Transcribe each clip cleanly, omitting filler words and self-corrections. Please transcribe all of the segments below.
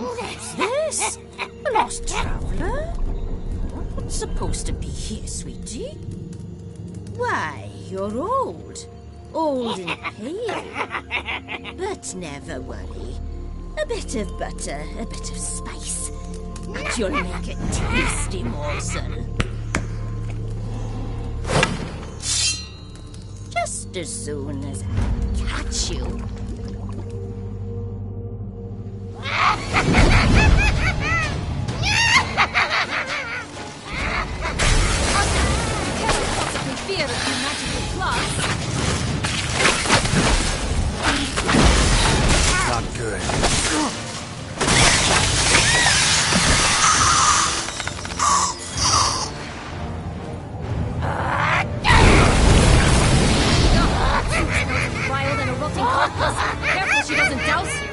Who's this? A lost traveler? Not supposed to be here, sweetie. Why, you're old. Old and pale. But never worry. A bit of butter, a bit of spice, and you'll make a tasty morsel. Just as soon as I catch you. Fear of your magical claws. Not good. Wild and a rotting carcass. Careful she doesn't douse you.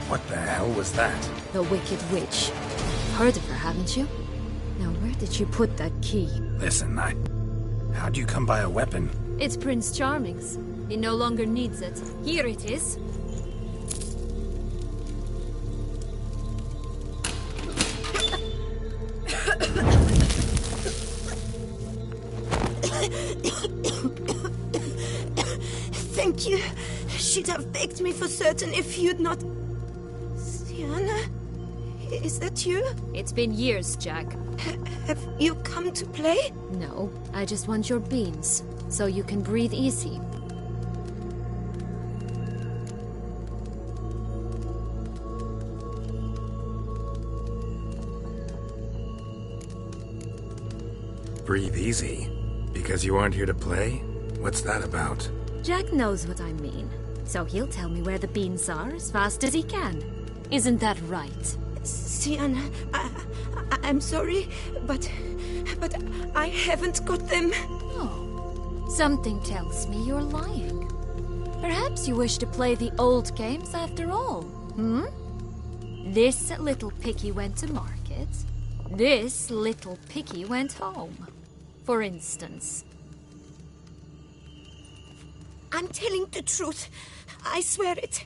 What the hell was that? The Wicked Witch. Heard of her, haven't you? Now, where did you put that key? Listen, how'd you come by a weapon? It's Prince Charming's. He no longer needs it. Here it is. Thank you. She'd have begged me for certain if you'd not... Sienna? Is that you? It's been years, Jack. Have you come to play? No, I just want your beans, so you can breathe easy. Breathe easy? Because you aren't here to play? What's that about? Jack knows what I mean, so he'll tell me where the beans are as fast as he can. Isn't that right? Sienna, I'm sorry, but I haven't got them. Oh, something tells me you're lying. Perhaps you wish to play the old games after all, hmm? This little piggy went to market. This little piggy went home, for instance. I'm telling the truth. I swear it.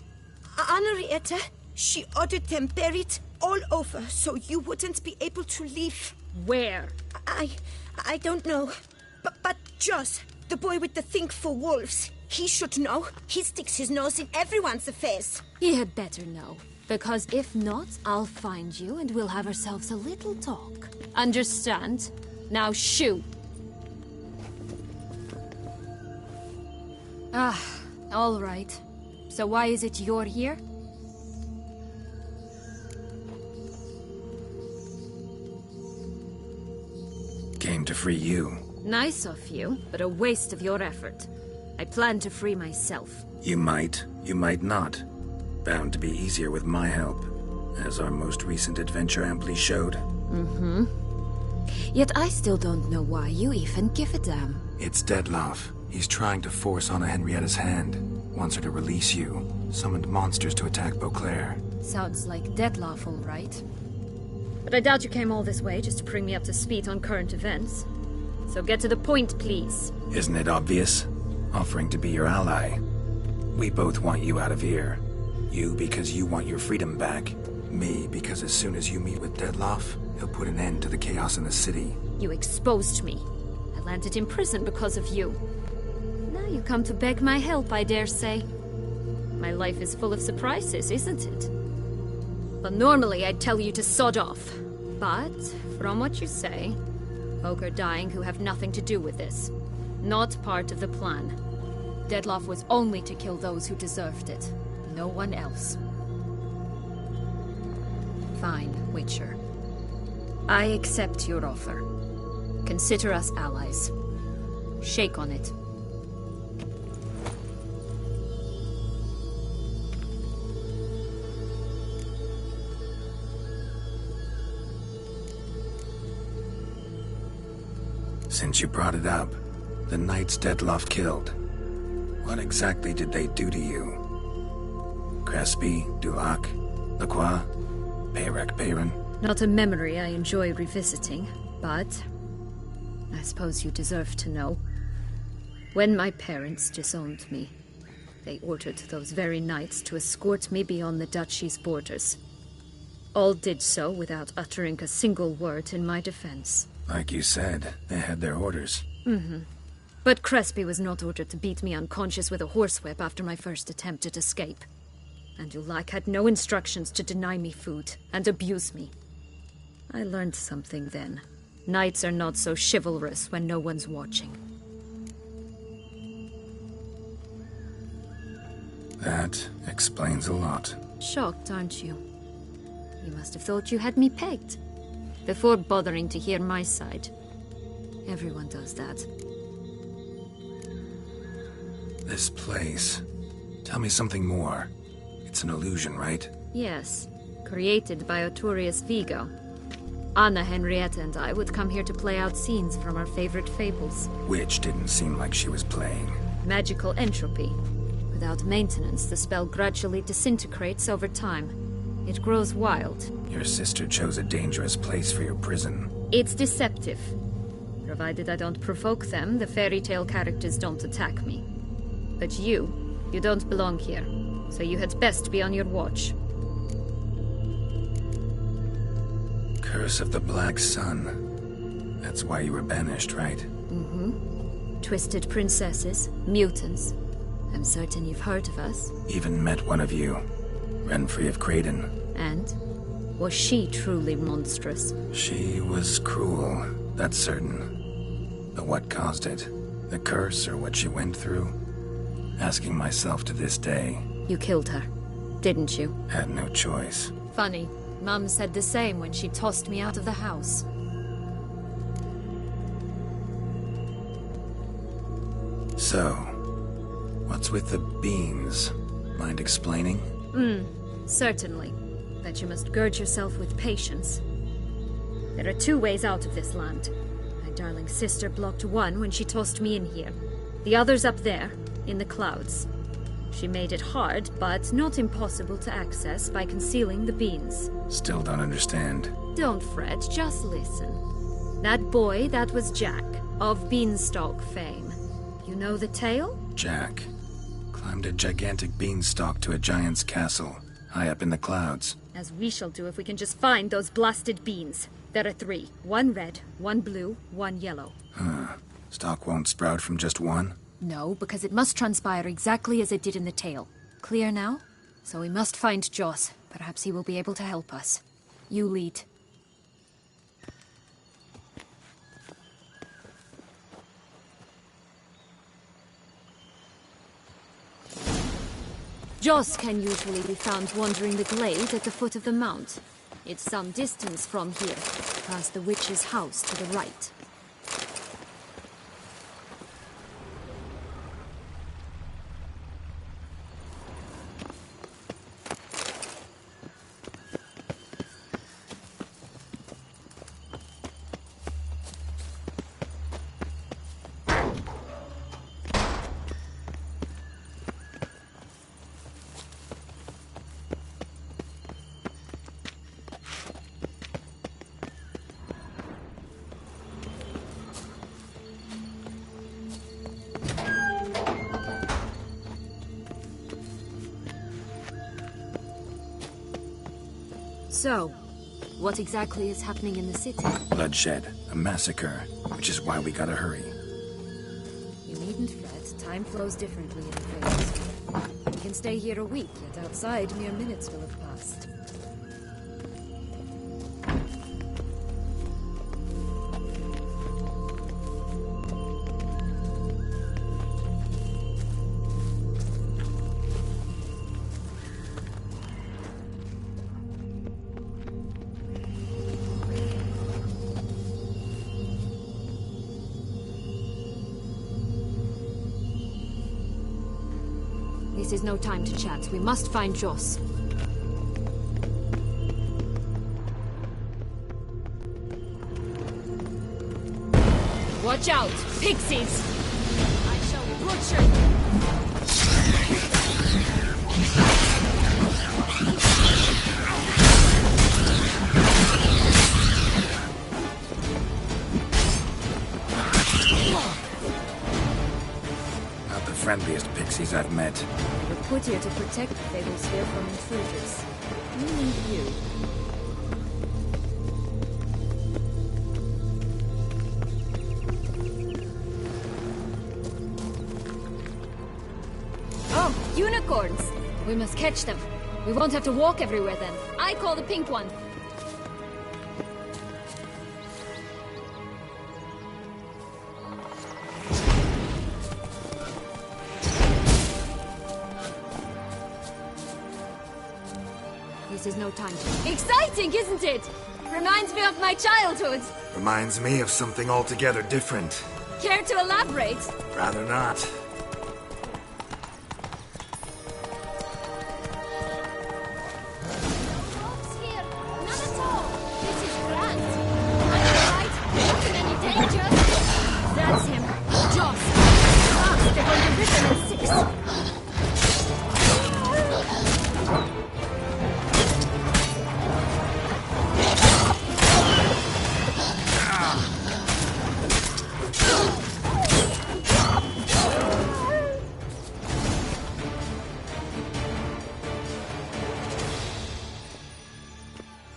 Henrietta, she ordered them buried all over so you wouldn't be able to leave. Where? I don't know. But Joss, the boy with the thing for wolves, he should know. He sticks his nose in everyone's affairs. He had better know. Because if not, I'll find you and we'll have ourselves a little talk. Understand? Now shoo! Ah, all right. So why is it you're here? Came to free you. Nice of you, but a waste of your effort. I plan to free myself. You might not. Bound to be easier with my help, as our most recent adventure amply showed. Mm-hmm. Yet I still don't know why you even give a damn. It's Dettlaff. He's trying to force Anna Henrietta's hand. Wants her to release you. Summoned monsters to attack Beauclair. Sounds like Dettlaff, all right. But I doubt you came all this way just to bring me up to speed on current events. So get to the point, please. Isn't it obvious? Offering to be your ally. We both want you out of here. You because you want your freedom back. Me because as soon as you meet with Dettlaff, he'll put an end to the chaos in the city. You exposed me. I landed in prison because of you. Now you come to beg my help, I dare say. My life is full of surprises, isn't it? But normally I'd tell you to sod off. But, from what you say, folk are dying who have nothing to do with this. Not part of the plan. Dettlaff was only to kill those who deserved it. No one else. Fine, Witcher. I accept your offer. Consider us allies. Shake on it. Since you brought it up, the knights Dettlaff killed. What exactly did they do to you? Crespi, Dulac, Lacroix, Peyrac Peyran? Not a memory I enjoy revisiting, but I suppose you deserve to know. When my parents disowned me, they ordered those very knights to escort me beyond the duchy's borders. All did so without uttering a single word in my defense. Like you said, they had their orders. But Crespi was not ordered to beat me unconscious with a horsewhip after my first attempt at escape. And Dulac had no instructions to deny me food and abuse me. I learned something then. Knights are not so chivalrous when no one's watching. That explains a lot. Shocked, aren't you? You must have thought you had me pegged. Before bothering to hear my side. Everyone does that. This place. Tell me something more. It's an illusion, right? Yes, created by Arturius Vigo. Anna Henrietta and I would come here to play out scenes from our favorite fables. Which didn't seem like she was playing. Magical entropy. Without maintenance, the spell gradually disintegrates over time. It grows wild. Your sister chose a dangerous place for your prison. It's deceptive. Provided I don't provoke them, the fairy tale characters don't attack me. But you don't belong here. So you had best be on your watch. Curse of the Black Sun. That's why you were banished, right? Twisted princesses, mutants. I'm certain you've heard of us. Even met one of you. Renfri of Craden. And? Was she truly monstrous? She was cruel, that's certain. But what caused it? The curse or what she went through? Asking myself to this day. You killed her, didn't you? Had no choice. Funny. Mum said the same when she tossed me out of the house. So, what's with the beans? Mind explaining? Certainly. But you must gird yourself with patience. There are two ways out of this land. My darling sister blocked one when she tossed me in here. The other's up there, in the clouds. She made it hard, but not impossible to access by concealing the beans. Still don't understand. Don't fret, just listen. That boy, that was Jack, of Beanstalk fame. You know the tale? Jack climbed a gigantic beanstalk to a giant's castle, high up in the clouds. As we shall do if we can just find those blasted beans. There are 3. 1 red, 1 blue, 1 yellow. Stalk won't sprout from just one? No, because it must transpire exactly as it did in the tale. Clear now? So we must find Joss. Perhaps he will be able to help us. You lead. Joss can usually be found wandering the glade at the foot of the mount. It's some distance from here, past the witch's house to the right. So, what exactly is happening in the city? Bloodshed. A massacre. Which is why we gotta hurry. You needn't fret. Time flows differently in Fates. We can stay here a week, yet outside mere minutes will have passed. This is no time to chat. We must find Joss. Watch out! Pixies! I shall butcher you! Not the friendliest pixies I've met. We're put here to protect the Fablesphere from intruders. We need you. Oh, unicorns! We must catch them. We won't have to walk everywhere then. I call the pink one. This is no time to... Exciting, isn't it? Reminds me of my childhood. Reminds me of something altogether different. Care to elaborate? Rather not. Here, none at all. This is grand. I'm right. Not in any danger. That's him. Joss. Fast, they're going to rip him in 6.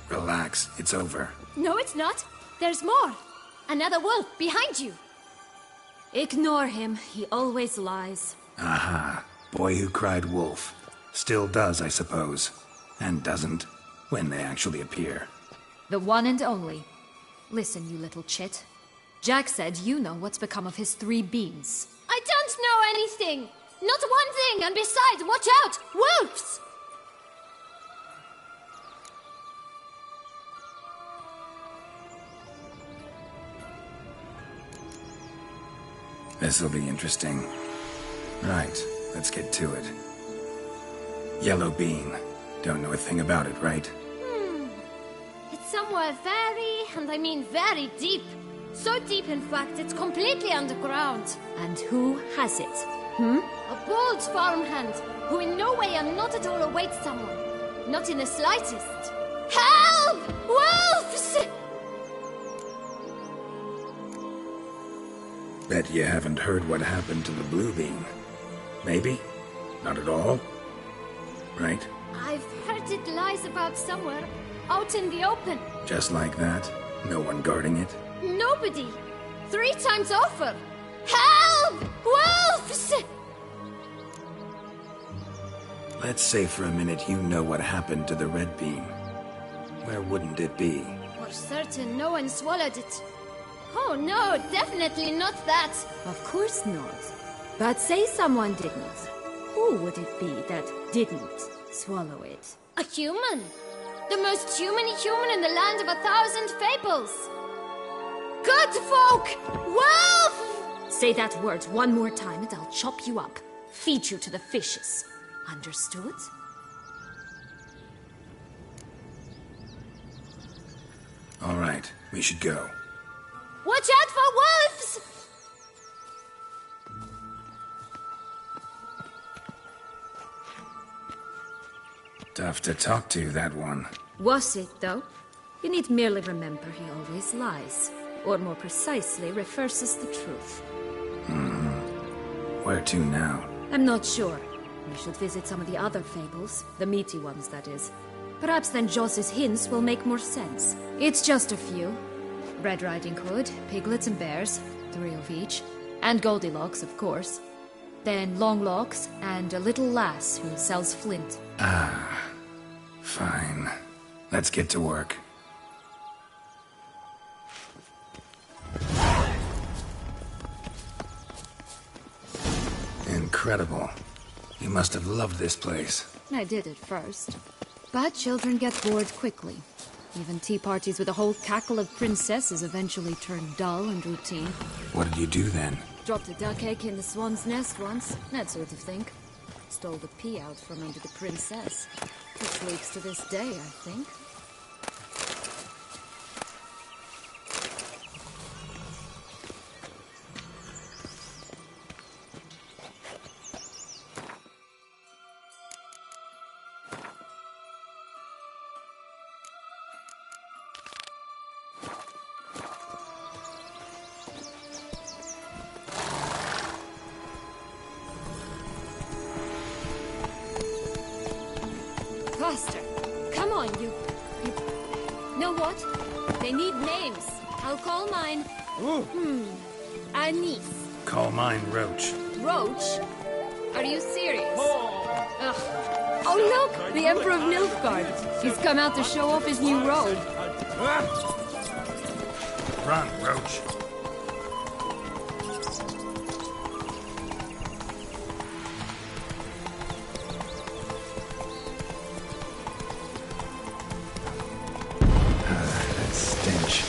Relax, it's over. No, it's not. There's more. Another wolf behind you. Ignore him. He always lies. Aha. Boy who cried wolf. Still does, I suppose. And doesn't, when they actually appear. The one and only. Listen, you little chit. Jack said you know what's become of his 3 beans. I don't know anything! Not one thing, and besides, watch out! Wolves! This'll be interesting. Right, let's get to it. Yellow bean. Don't know a thing about it, right? It's somewhere very, and I mean very deep. So deep, in fact, it's completely underground. And who has it? A bold farmhand, who in no way and not at all awaits someone. Not in the slightest. Help! Wolves! Bet you haven't heard what happened to the blue bean. Maybe? Not at all? Right? I've heard it lies about somewhere, out in the open. Just like that? No one guarding it? Nobody. 3 times over. Help! Wolves! Let's say for a minute you know what happened to the red bean. Where wouldn't it be? For certain, no one swallowed it. Oh no, definitely not that. Of course not. But say someone didn't. Who would it be that didn't swallow it? A human. The most humany human in the land of 1,000 fables. Good folk! Wolf! Say that word one more time and I'll chop you up. Feed you to the fishes. Understood? All right, we should go. Watch out for wolves! Tough to talk to, that one. Was it, though? You need merely remember he always lies. Or more precisely, reverses the truth. Where to now? I'm not sure. We should visit some of the other fables. The meaty ones, that is. Perhaps then Joss's hints will make more sense. It's just a few. Red Riding Hood, piglets and bears, 3 of each. And Goldilocks, of course. Then Longlocks, and a little lass who sells flint. Fine. Let's get to work. Incredible. You must have loved this place. I did at first. But children get bored quickly. Even tea parties with a whole cackle of princesses eventually turn dull and routine. What did you do then? Dropped a duck egg in the swan's nest once, that sort of thing. Stole the pea out from under the princess. She sleeps to this day, I think. Faster! Come on, you... Know what? They need names. I'll call mine... Anise. Call mine Roach. Roach? Are you serious? Ugh. Oh look! The Emperor of Nilfgaard. He's come out to show off his new robe. Run, Roach. That stench.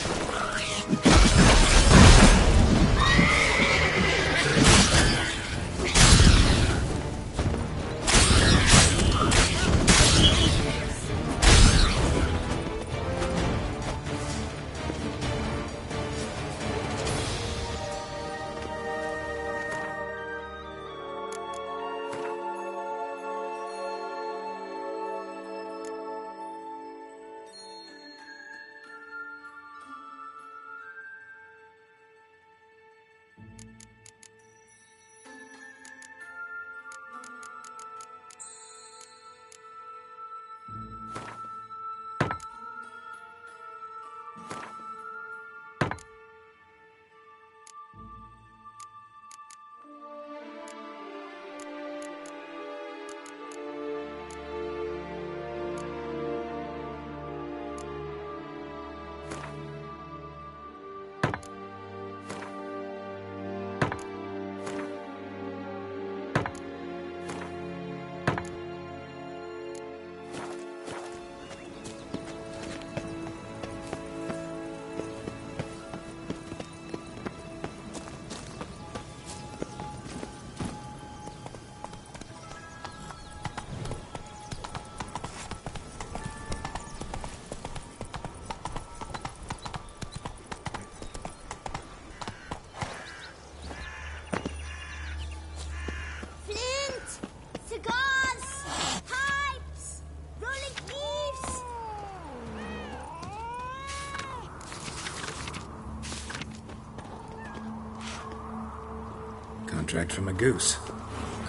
Contract from a goose.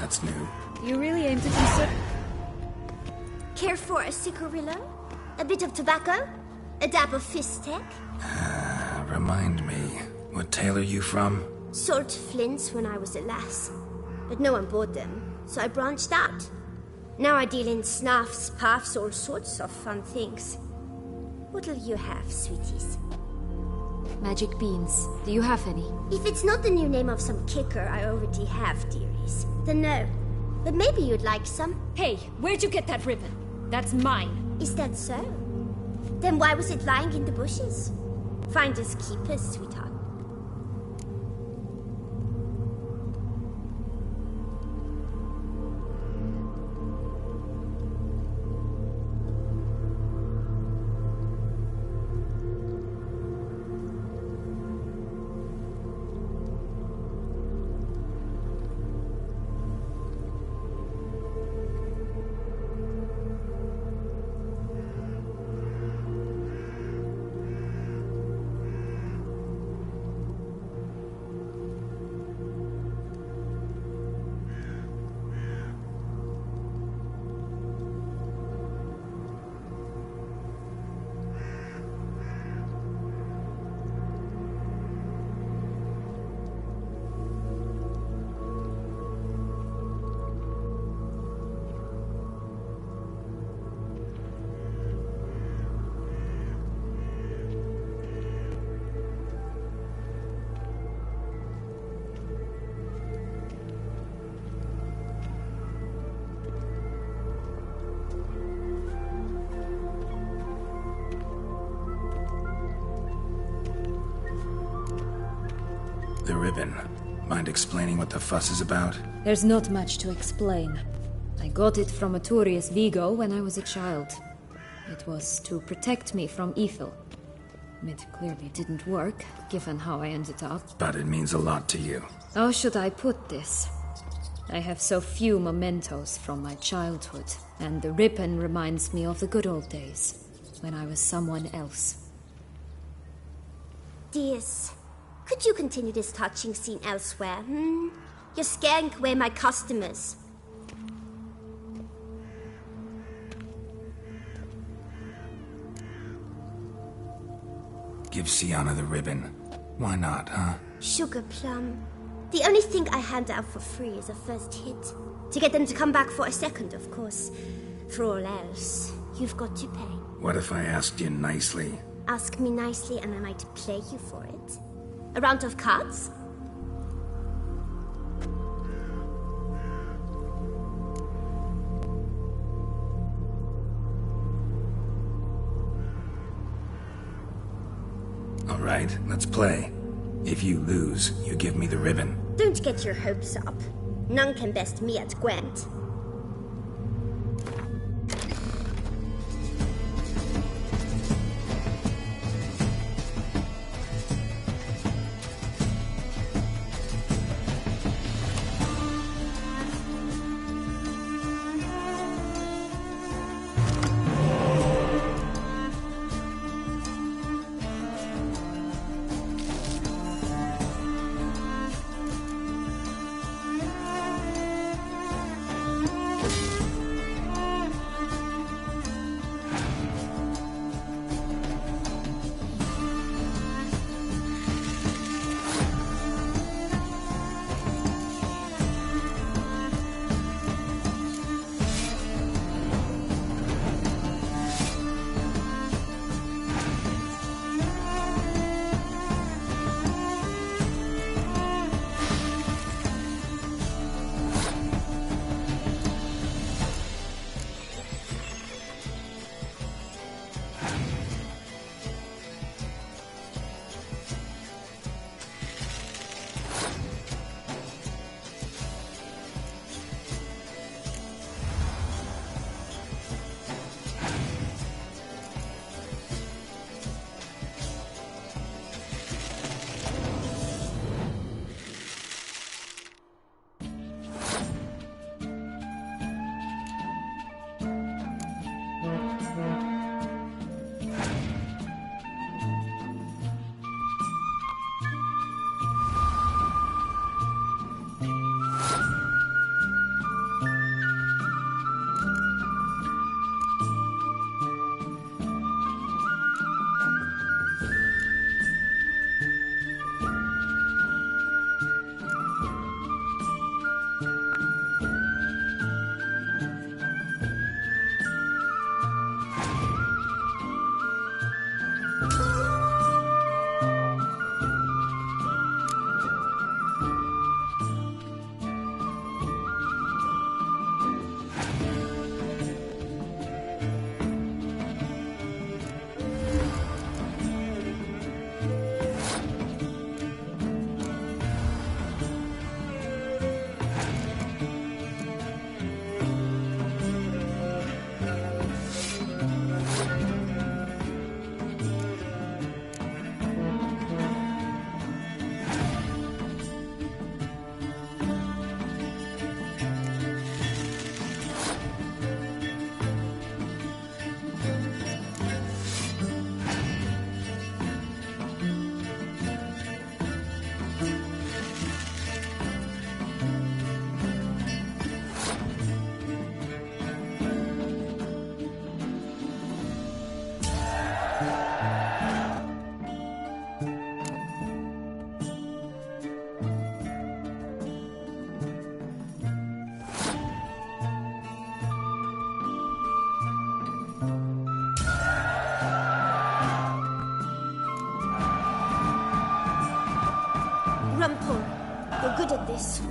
That's new. You really aim to consider... Care for a cigarillo? A bit of tobacco? A dab of fistek? Remind me, what tale are you from? Sold flints when I was a lass. But no one bought them, so I branched out. Now I deal in snuffs, puffs, all sorts of fun things. What'll you have, sweeties? Magic beans. Do you have any? If it's not the new name of some kicker I already have, dearies, then no. But maybe you'd like some. Hey, where'd you get that ribbon? That's mine. Is that so? Then why was it lying in the bushes? Finders keepers, sweetheart. The ribbon. Mind explaining what the fuss is about? There's not much to explain. I got it from Arturius Vigo when I was a child. It was to protect me from evil. It clearly didn't work, given how I ended up. But it means a lot to you. How should I put this? I have so few mementos from my childhood, and the ribbon reminds me of the good old days, when I was someone else. Dears, could you continue this touching scene elsewhere, You're scaring away my customers. Give Sienna the ribbon. Why not, huh? Sugar plum. The only thing I hand out for free is a first hit. To get them to come back for a second, of course. For all else, you've got to pay. What if I asked you nicely? Ask me nicely and I might play you for it. A round of cards? All right, let's play. If you lose, you give me the ribbon. Don't get your hopes up. None can best me at Gwent. You're good at this.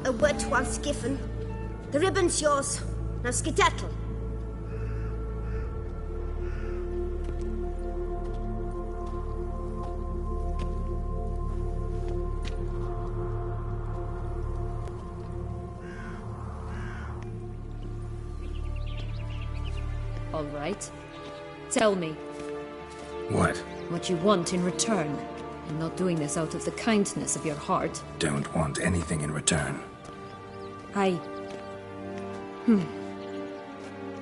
A word once given. The ribbon's yours. Now skedaddle. All right. Tell me What? what you want in return. I'm not doing this out of the kindness of your heart. Don't want anything in return.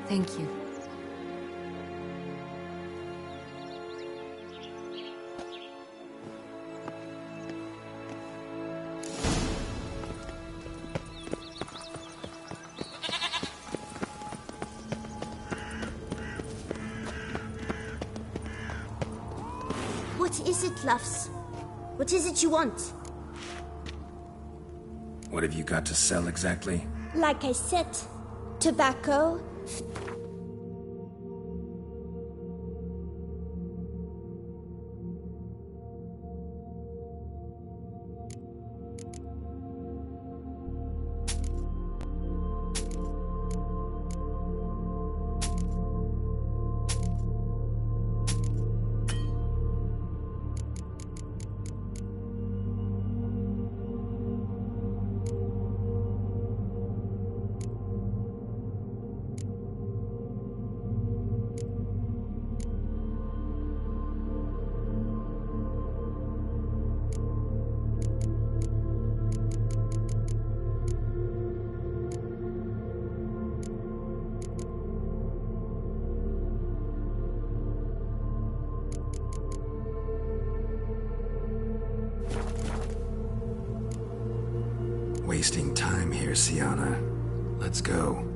Thank you. What is it, Luffs? What is it you want? What have you got to sell exactly? Like I said, tobacco. Wasting time here, Sienna. Let's go.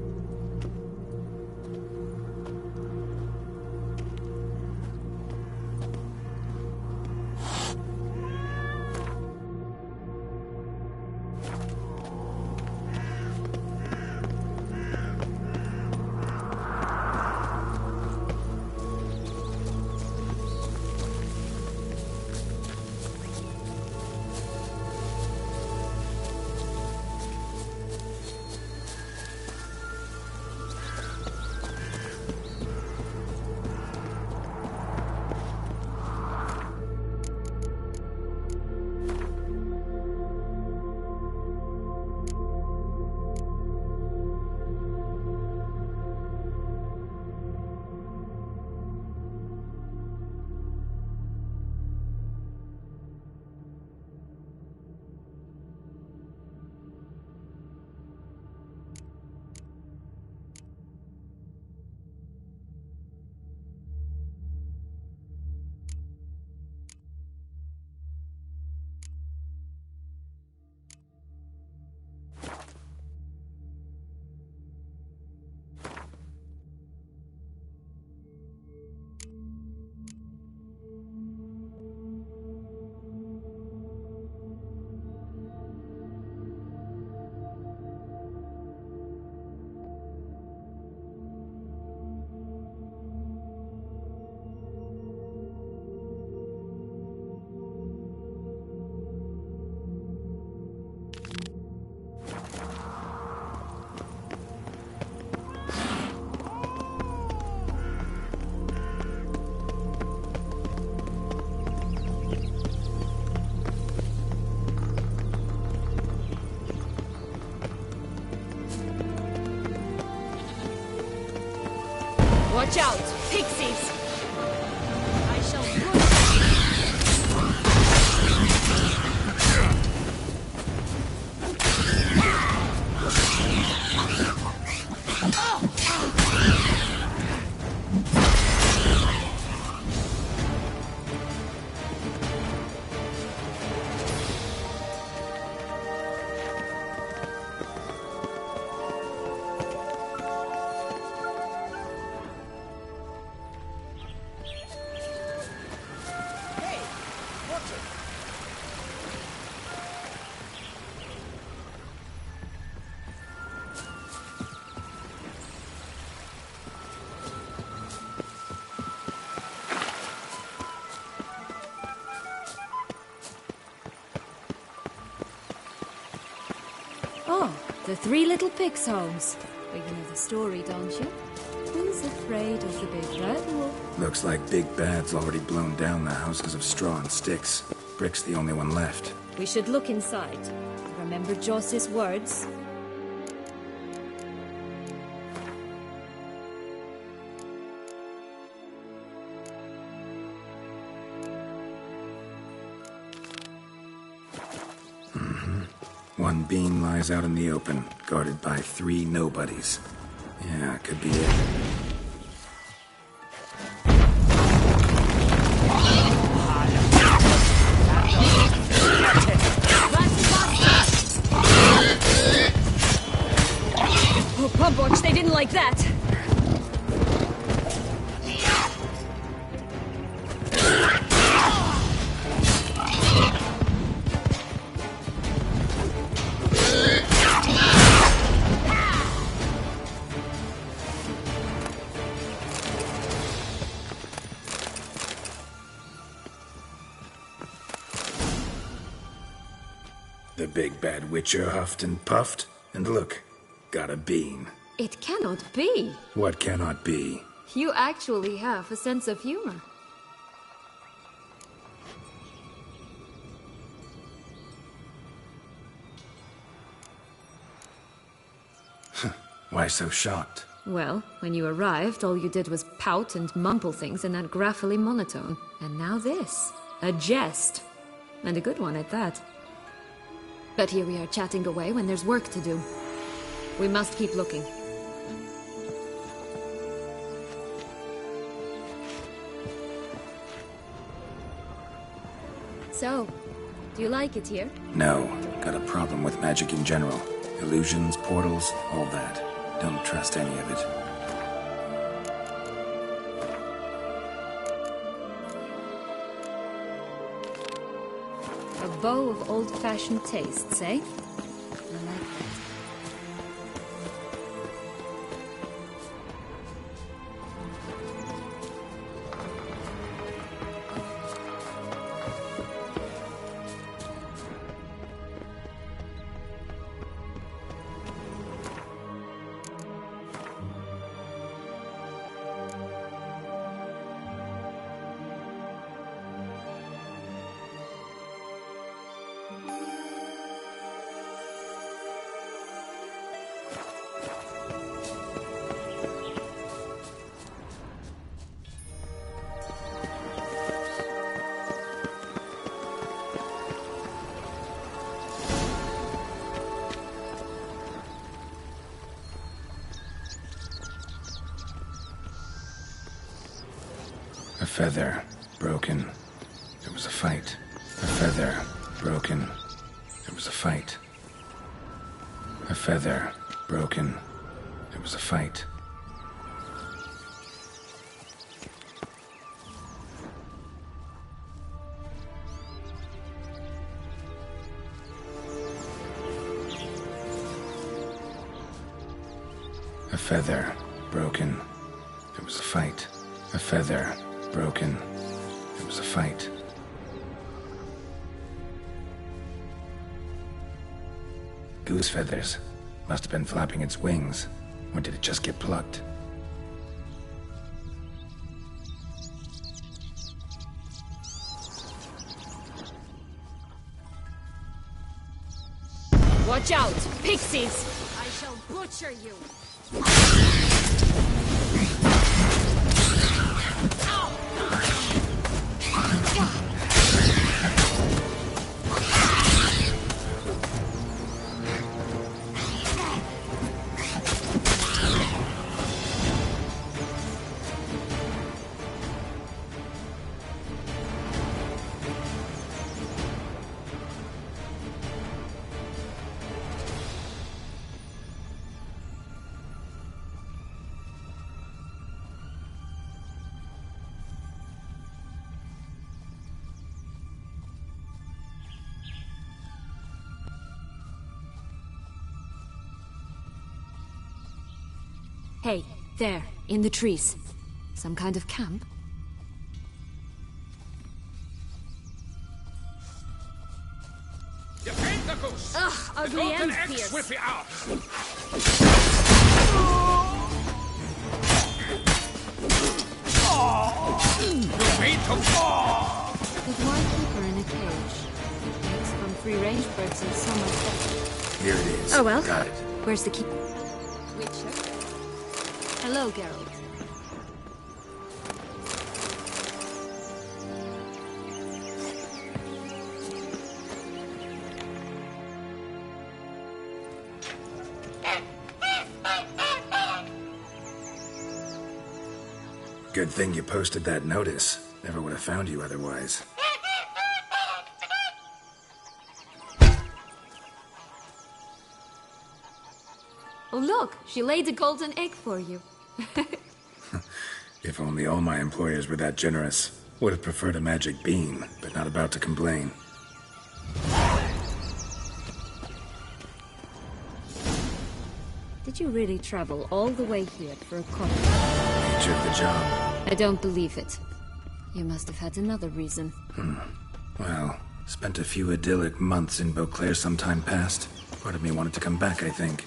Watch out! Pixies! I shall ruin Oh, the Three Little Pigs homes. Well, you know the story, don't you? Who's afraid of the big red wolf? Looks like Big Bad's already blown down the houses of straw and sticks. Brick's the only one left. We should look inside. Remember Joss's words? One beam lies out in the open, guarded by 3 nobodies. Yeah, could be it. Oh, Pumpwatch, they didn't like that. The big bad witcher huffed and puffed, and look, got a bean. It cannot be. What cannot be? You actually have a sense of humor. Why so shocked? Well, when you arrived, all you did was pout and mumble things in that graphically monotone. And now this. A jest. And a good one at that. But here we are chatting away when there's work to do. We must keep looking. So, do you like it here? No, got a problem with magic in general. Illusions, portals, all that. Don't trust any of it. A bow of old-fashioned tastes, eh? I like that. A feather, broken. There was a fight. A feather, broken. There was a fight. A feather, broken. There was a fight. A feather, broken. There was a fight. A feather, broken. There was a fight. Goose feathers. Must have been flapping its wings. Or did it just get plucked? Watch out! Pixies! I shall butcher you. Hey, there, in the trees. Some kind of camp? Ugh, ugly and fierce. But why keep her in a cage? Eggs from free-range birds are so much better. Here it is. Oh well. Got it. Where's the key? Witcher? Hello, Geralt. Good thing you posted that notice. Never would have found you otherwise. Oh look, she laid a golden egg for you. If only all my employers were that generous. Would have preferred a magic bean, but not about to complain. Did you really travel all the way here for a coffee? Nature of the job. I don't believe it. You must have had another reason. Well, spent a few idyllic months in Beauclair some time past. Part of me wanted to come back, I think.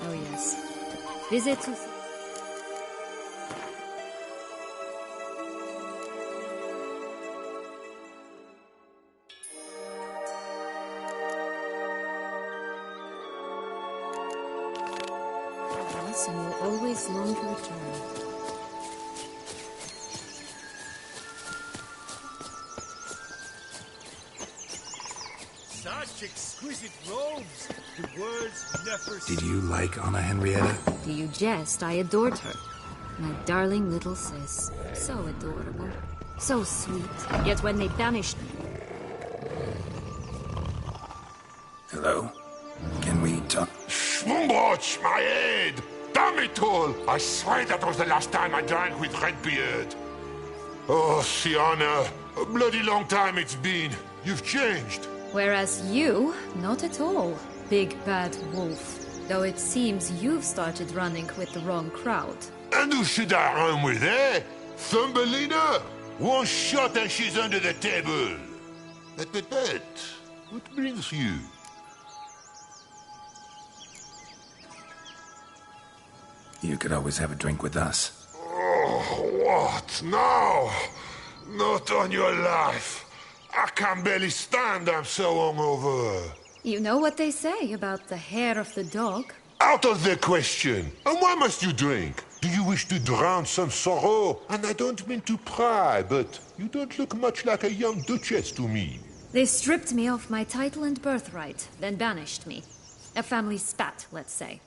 Oh yes. Visit to... Yes, and will always long to return. Such exquisite robes! The words never... Did you like Anna Henrietta? Do you jest? I adored her. My darling little sis. So adorable. So sweet. Yet when they banished me... Hello? Can we talk? Schwumbroch, my head! Damn it all! I swear that was the last time I drank with Redbeard. Oh, Sienna, a bloody long time it's been. You've changed. Whereas you, not at all, big bad wolf. Though it seems you've started running with the wrong crowd. And who should I run with, eh? Thumbelina? One shot and she's under the table. But, what brings you? You could always have a drink with us. Oh, what now? Not on your life. I can barely stand, I'm so hungover. You know what they say about the hair of the dog? Out of the question. And why must you drink? Do you wish to drown some sorrow? And I don't mean to pry, but you don't look much like a young duchess to me. They stripped me of my title and birthright, then banished me. A family spat, let's say.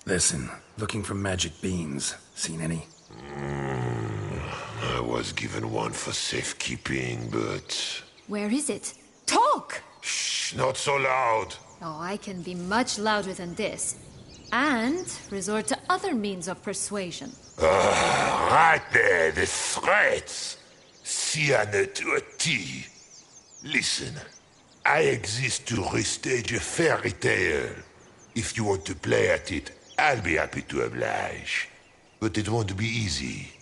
Listen, looking for magic beans. Seen any? I was given one for safekeeping, but... Where is it? Talk! Shh, not so loud. Oh, I can be much louder than this. And resort to other means of persuasion. Right there, the threats. Sienna to a T. Listen, I exist to restage a fairy tale. If you want to play at it, I'll be happy to oblige. But it won't be easy.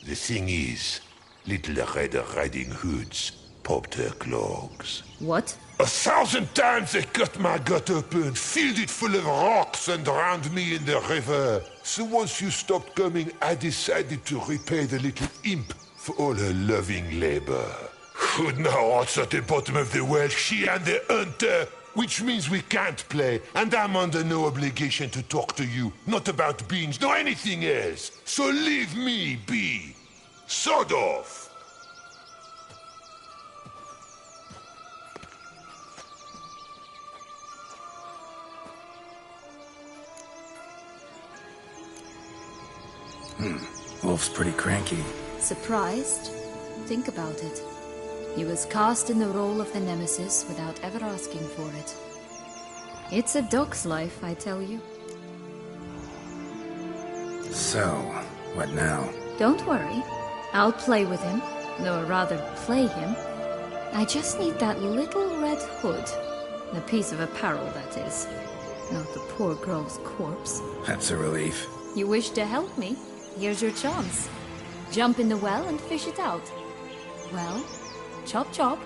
The thing is, Little Red Riding Hoods popped her clogs. What? 1,000 times they cut my gut open, filled it full of rocks and drowned me in the river. So once you stopped coming, I decided to repay the little imp for all her loving labor. Who'd know what's at the bottom of the well? She and the hunter, which means we can't play, and I'm under no obligation to talk to you, not about beans, nor anything else. So leave me be. Sod off. Wolf's pretty cranky. Surprised? Think about it. He was cast in the role of the Nemesis without ever asking for it. It's a dog's life, I tell you. So, what now? Don't worry. I'll play with him. Or rather, play him. I just need that little red hood. The piece of apparel, that is. Not the poor girl's corpse. That's a relief. You wish to help me? Here's your chance. Jump in the well and fish it out. Well, chop chop.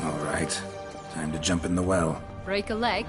All right. Time to jump in the well. Break a leg.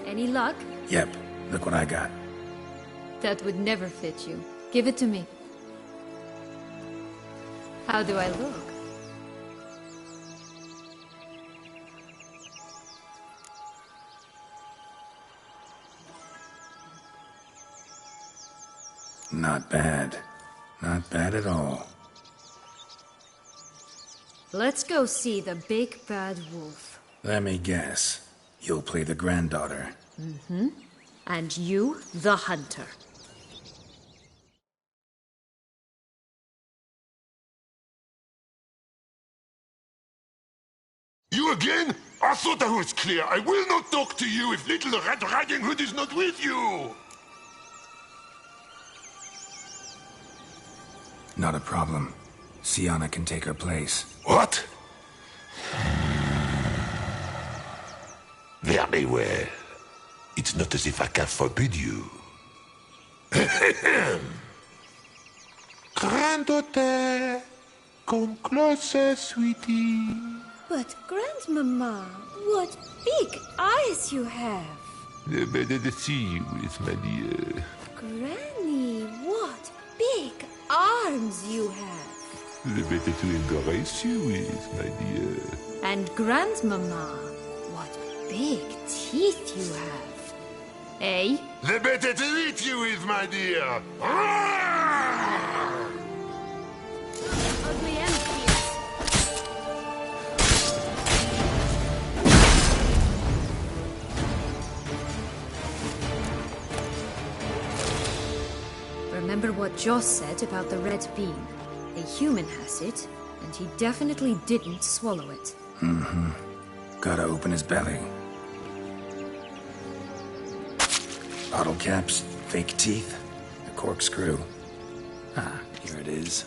Any luck? Yep, look what I got. That would never fit you. Give it to me. How do I look? Not bad. Not bad at all. Let's go see the big bad wolf. Let me guess. You'll play the granddaughter. Mm-hmm. And you, the hunter. You again? I thought I was clear. I will not talk to you if little Red Riding Hood is not with you! Not a problem. Sienna can take her place. What? Very well. It's not as if I can forbid you. Granddaughter, come closer, sweetie. But, Grandmama, what big eyes you have! The better to see you with, my dear. Granny, what big arms you have! The better to embrace you with, my dear. And Grandmama, what big teeth you have. Eh? The better to eat you with, my dear. Ugly empties! Remember what Joss said about the red bean. A human has it, and he definitely didn't swallow it. Mm-hmm. Gotta open his belly. Bottle caps, fake teeth, a corkscrew. Ah, here it is.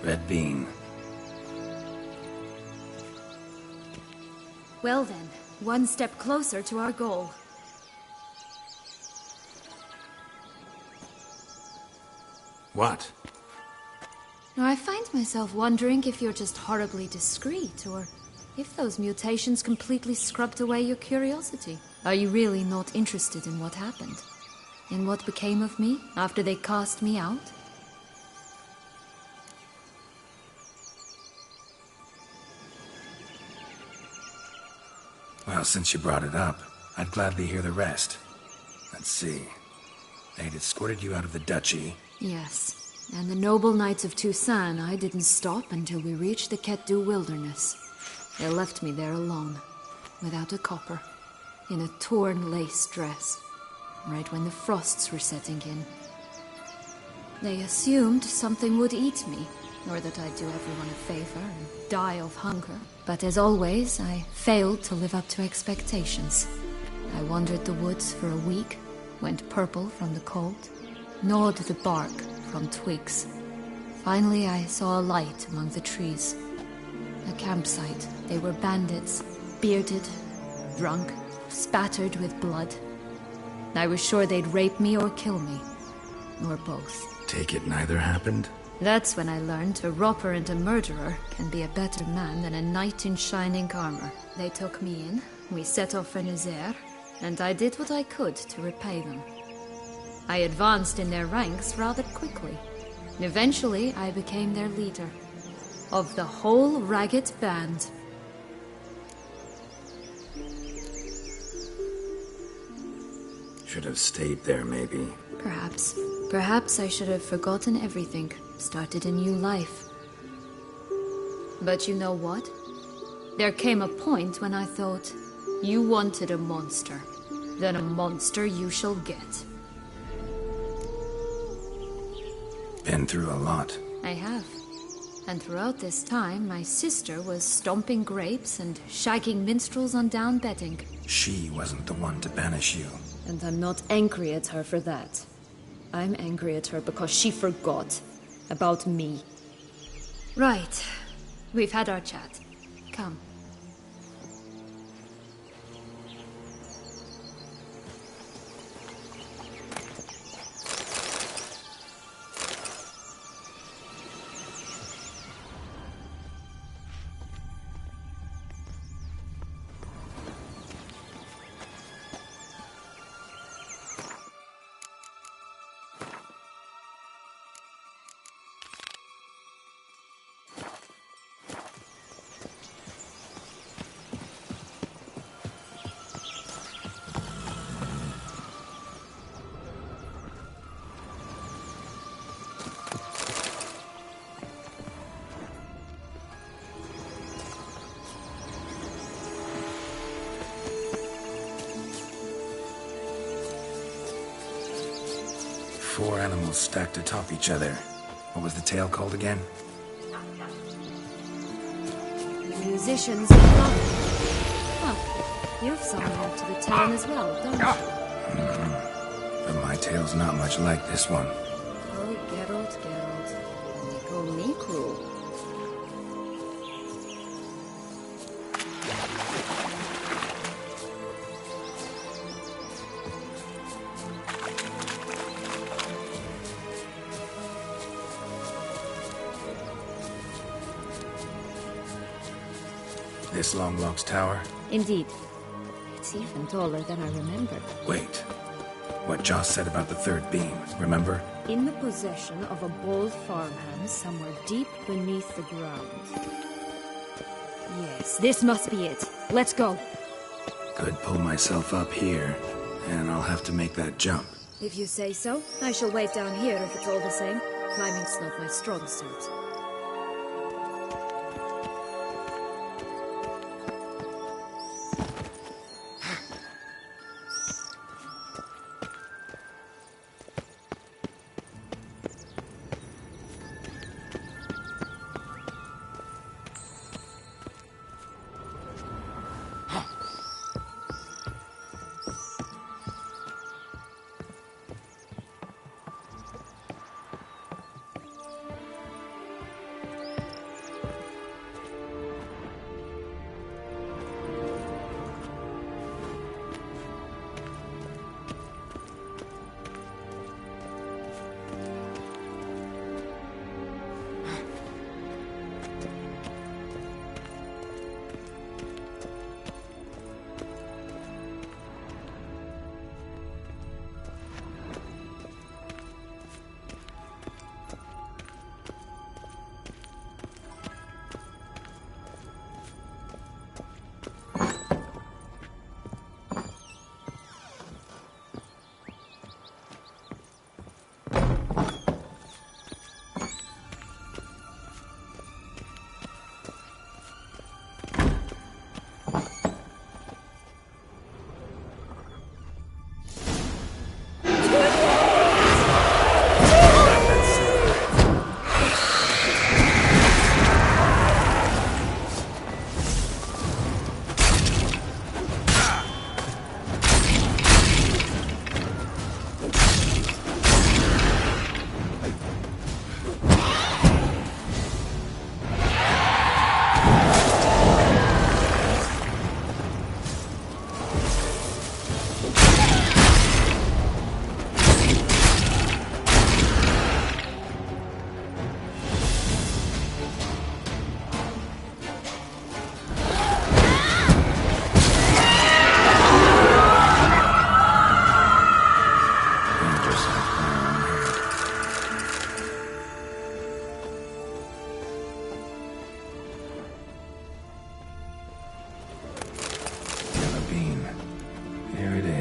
Red bean. Well then, one step closer to our goal. What? Now, I find myself wondering if you're just horribly discreet, or if those mutations completely scrubbed away your curiosity. Are you really not interested in what happened? In what became of me after they cast me out? Well, since you brought it up, I'd gladly hear the rest. Let's see. They'd escorted you out of the duchy. Yes. And the noble knights of Toussaint, I didn't stop until we reached the Ketdu wilderness. They left me there alone, without a copper, in a torn lace dress, right when the frosts were setting in. They assumed something would eat me, or that I'd do everyone a favor and die of hunger. But as always, I failed to live up to expectations. I wandered the woods for a week, went purple from the cold, gnawed the bark from twigs. Finally, I saw a light among the trees. A campsite. They were bandits, bearded, drunk, spattered with blood. I was sure they'd rape me or kill me, or both. Take it neither happened? That's when I learned a robber and a murderer can be a better man than a knight in shining armor. They took me in, we set off for Nazaire, and I did what I could to repay them. I advanced in their ranks rather quickly. Eventually, I became their leader. Of the whole ragged band. Should have stayed there, maybe. Perhaps. Perhaps I should have forgotten everything, started a new life. But you know what? There came a point when I thought, you wanted a monster. Then a monster you shall get. Been through a lot. I have. And throughout this time, my sister was stomping grapes and shagging minstrels on down bedding. She wasn't the one to banish you. And I'm not angry at her for that. I'm angry at her because she forgot about me. Right. We've had our chat. Come. Four animals stacked atop each other. What was the tale called again? Musicians of love. Huh. You've sung out to the town as well, don't you? But my tale's not much like this one. Oh, Geralt, Geralt. They call me cruel. This Longlock's tower? Indeed. It's even taller than I remembered. Wait. What Joss said about the third beam, remember? In the possession of a bold farmhand somewhere deep beneath the ground. Yes, this must be it. Let's go. Could pull myself up here, and I'll have to make that jump. If you say so, I shall wait down here if it's all the same. Climbing's not my strong suit.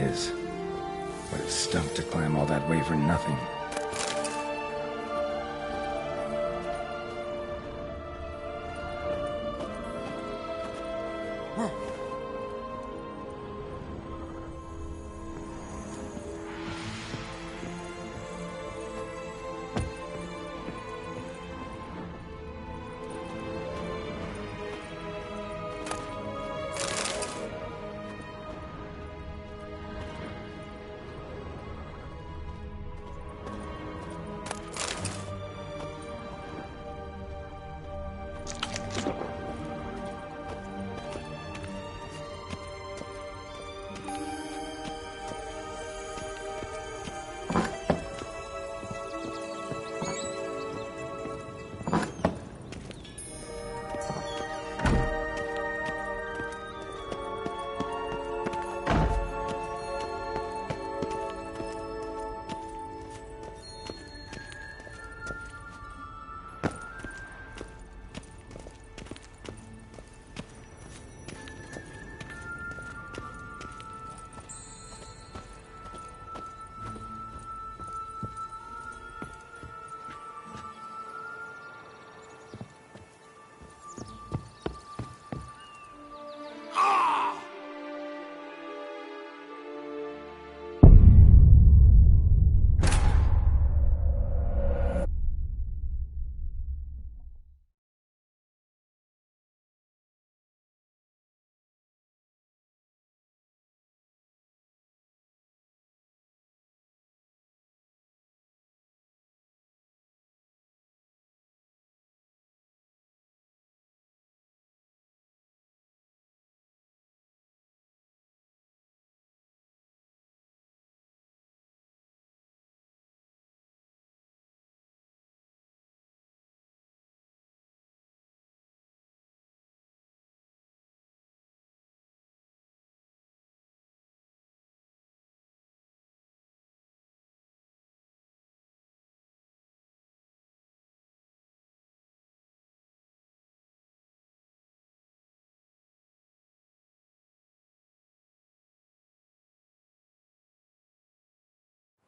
is. Would have stunk to climb all that way for nothing.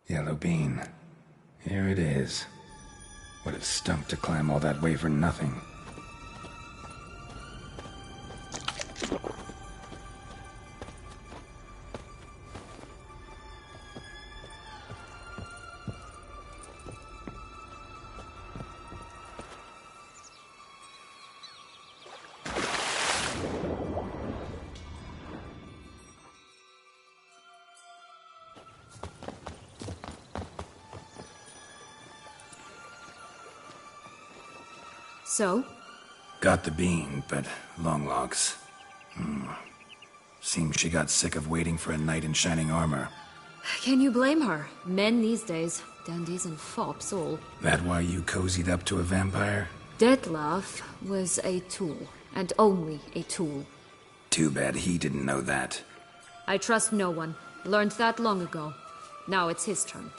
Yellow bean. Here it is. Would have stunk to climb all that way for nothing. So? Got the bean, but Longlogs. Seems she got sick of waiting for a knight in shining armor. Can you blame her? Men these days, dandies and fops all. That why you cozied up to a vampire? Dettlaff was a tool, and only a tool. Too bad he didn't know that. I trust no one. Learned that long ago. Now it's his turn.